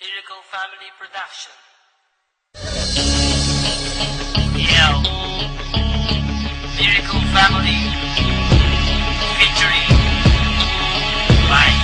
Lyrical Family Production. Yeah. Lyrical Family featuring Mike.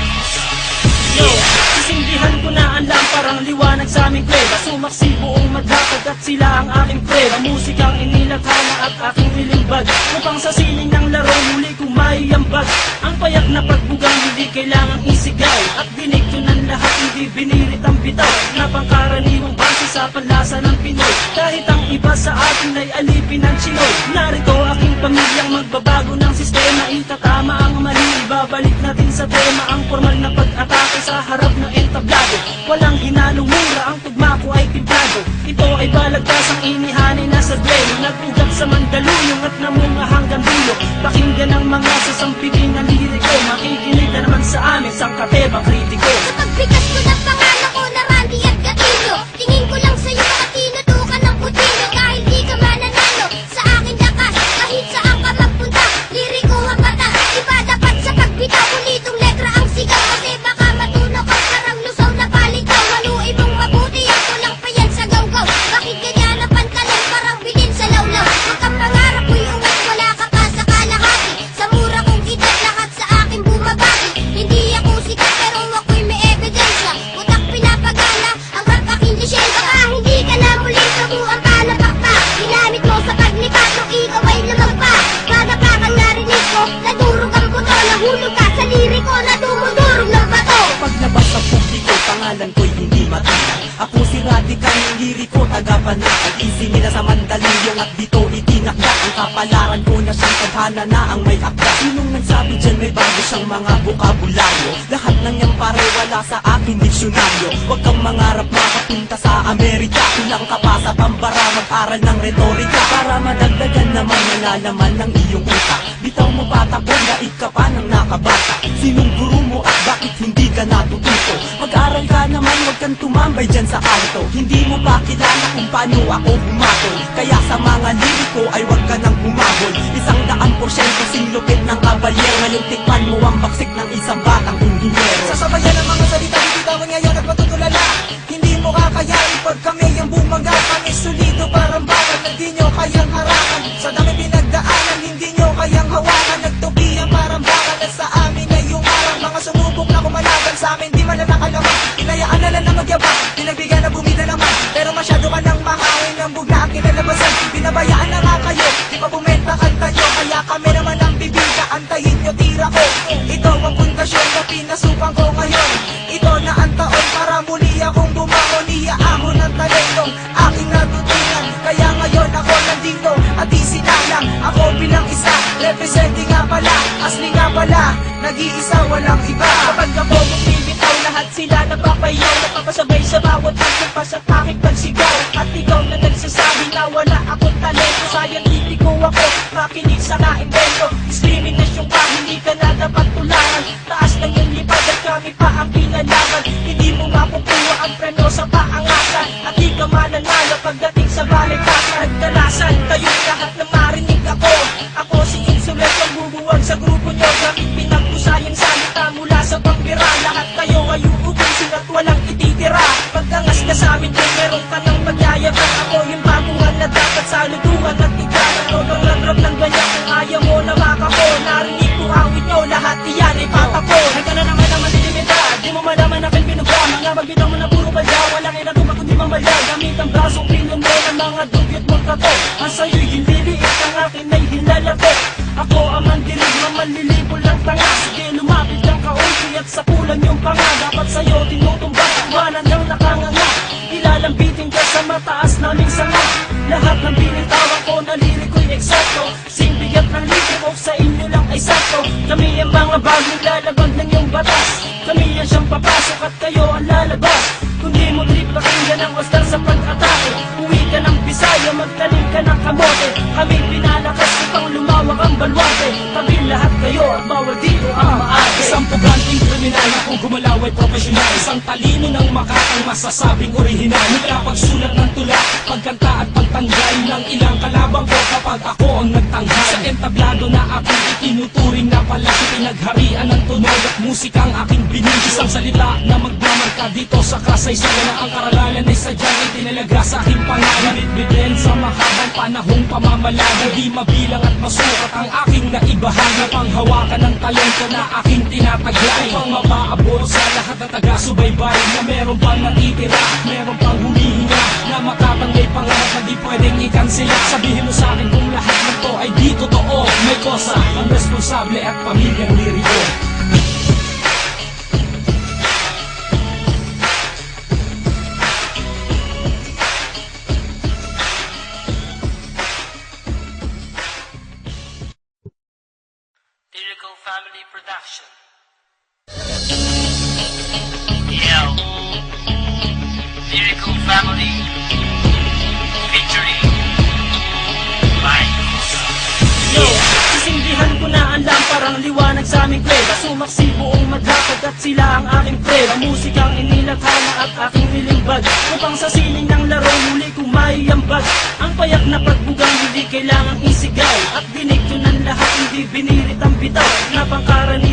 Sisindihan ko na ang lamparang liwanag sa aming kleba. Sumaksi buong madlakad at sila ang aking preba. Musikang inilaghana at aking nilimbag, upang sa sining ng laro muli kong maiambag. Ang payak na pagbugang hindi kailangang isigaw, at dinig ko ng lahat hindi binirit ang bitaw, na pangkaraniwang base sa panlasa ng Pinoy. Kahit ang iba sa atin ay alipin ng Chinoy, narito aking pamilyang magbabago ng sistema. Itatama ang mali, ibabalik natin sa tema ang formal na pag-atake sa harap ng entablado. Walang hinalong mura, ang tugma ko ay timplado. Ito ay balagtas ang inihanay na sa duelo, nag-ugat sa Mandaluyong at namunga hanggang dulo. Pakinggan ang mga sasampigin na liriko, makikinig na naman sa amin sang katebang kritiko. Sa pagbigas ko ng pangalan ko na Randy at Gatillo, tingin ko lang sa'yo makatinutukan ng kutsilyo. Dahil di ka mananalo sa aking lakas, kahit saan ka magpunta, liriko ang bata. Iba dapat sa pagbitaw, ulitong letra ang sigaw, kasi baka matunaw ka parang lusaw na palitaw. Haluin mong mabuti, ako lang pa yan sa gawgaw. Bakit ganyan na pantalan, parang bilin sa lawlaw? Huwag kang pangarap ko'y uwat, wala ka pa sa kalahati. Sa mura kong edad, lahat sa akin bumabati. Hindi ako sikat pero ako'y may ebidensya. Utak pinapagana, ang aking lisensya. Baka hindi ka na muli taguan pa na pakpa. Ginamit mo sa paglipat, nung ikaw ay lumagpa. Panapakan narinig ko, nadurog ang buto. Nahulog ka sa liriko, na dumudurog ng bato. Paglabas sa publiko, pangalan ko'y hindi matiyak. Ako si Radical, yung liriko, tagapanakal. Ising nila sa Mandaluyong at dito itinakda. Ang kapalaran ko na siyang tadhana na ang may akda. Sinong nagsabi dyan may bago siyang mga bukabularyo? Lahat ng yan pare wala sa aking diksyonaryo. Huwag kang mangarap makapunta sa Amerika. Kulang ka pa sa pambara, mag-aral ng retorika, para madagdagan naman nalalaman ng iyong utak. Bitaw mo patapon, daig ka pa ng nakabata. Sinong guru mo at bakit hindi ka natututo? Mag-aral ka naman, huwag kang tumambay dyan sa alto. Hindi mo pa kilala kung paano ako humatol, kaya sa mga liriko ay huwag ka nang humabol. 100% singlupit ng kabalyer, ngayon tikman mo ang baksik ng isang batang inhinyero. Sasabayan ang mga salita, bibitawan ngayon at matutulala. Hindi mo kakayain pag kami ang bumaga. Kami solido parang bakal na di nyo kayang harangan. Sa dami pinagdaanan, hindi nyo kayang hawakan. Nagtubihan parang bakal at sa amin ay umarang. Mga sumubok na kumalaban sa amin, di man na nakalaman. Inayaan na lang na magyabang, pinagbigyan na bumida naman. Pero masyado ka nang mahawin ng bugla ang kinalabasan. Binabayaan na nga kayo, di pa bumenta kanta nyo. Kaya kami naman ang bibigya, antayin nyo tira ko. Ito ang pundasyon na pinasukan ko ngayon. Ito na ang taon para muli akong bumangon. Iyaahon ng talentong aking natutunan. Kaya ngayon ako nandito at di sinalang. Ako bilang isa, representing nga pala, asli nga pala, nag-iisa walang iba. Kapag ako bumibitaw, lahat sila napapayaw, napapasabay sa bawat pagkapas at aking pagsigaw. At ikaw na nagsasabi na wala akong talento, scientifico ako, makinig sa naimbento. Diskriminasyon ka, hindi ka na dapat tularan. Taas ng iyong lipad at kami pa ang pinalaman. Hindi mo makukuha ang preno sa paangasan, at di ka mananalo pagdating sa balitasan. Nagdalasan kayong lahat na marinig ako. Ako si Insulet, ang bubuwag sa grupo nyo. Gamit pinagkusayang salita mula sa pambira. Lahat kayo ay uubusin at walang ititira. Pagdangas ka sa amin kung meron ka ng magyayabang. Ako yung baguhan na dapat saluduhan at ikalat. Huwag kang lagrab ng ganyan kung ayaw mo na makako. Narinig ko awit nyo, lahat iyan ay patapon. Ay ka na naman ang malilimita, di mo malaman aking binuga. Mga magbitaw mo na puro badya, walang inatuma kundi mamaya. Gamit ang brasong pinuno ng mga dugyot mong kato. Ang sa'yo'y hindi liit, ang akin ay hilalapit. Ako ang mandirig na manlilibol ng tanga. Sige lumapit ang kaunti at sapulan yung panga. Dapat sa'yo tinutumbang takwanan ng nakanganga. Ilalambitin ka sa mataas naming sanga. Lahat ng binitawan ko na liriko'y eksakto. Sing bigat ng liriko sa inyo lang ay sakto. Kami ang mga bagong lalabag ng iyong batas. Kami ang siyang papasok at kayo ang lalabas. Kung di mo trip, pakinggan ang wastar sa pag-atake. Uwi ka ng Bisaya, magtanim ka ng kamote. Kaming pinalakas upang lumawak ang balwate. Tabi lahat kayo at bawal dito ang maate. Isang puganting kriminal na kung gumalaw ay profesional. Isang talino ng makatang masasabing orihinal. Mula pagsulat ng tula, pagkanta at pagtanggay ng ilang kalabang ko kapag ako ang nagtanghal. Sa entablado na aking itinuturing na palaki, Pinagharian ng tunog at musikang aking binigay. Isang salita na magmamarka dito sa kasaysayan na ang karangalan ay sadyang itinalaga sa aking pangalan. Bitbitin sa mahabang panahong pamamalaga, di mabilang at masukat ang aking naibahagi. Panghawakan ng talento na aking tinataglay, upang mapaabot sa lahat na taga-subaybay na meron pang natitira, meron pang humihinga, na makatanggay pangarap na di pwedeng ikansela. Sabihin mo sa akin kung lahat ng to ay di totoo. May kosa ang responsable at pamilyang liriko. Lyrical Family Production. Yo. Lyrical Family. Featuring Mike. Yo, sisindihan ko na ang lamparang liwanag sa aming kleba. Sumaksi buong madhapag at sila ang aking preba. Musikang inilaghana at aking nilimbag, upang sa sining ng laro muli kong maiambag. Ang payak na pagbugang hindi kailangang isigaw, at dinig ko ng lahat hindi binirit ang bitaw na pangkaraniwan.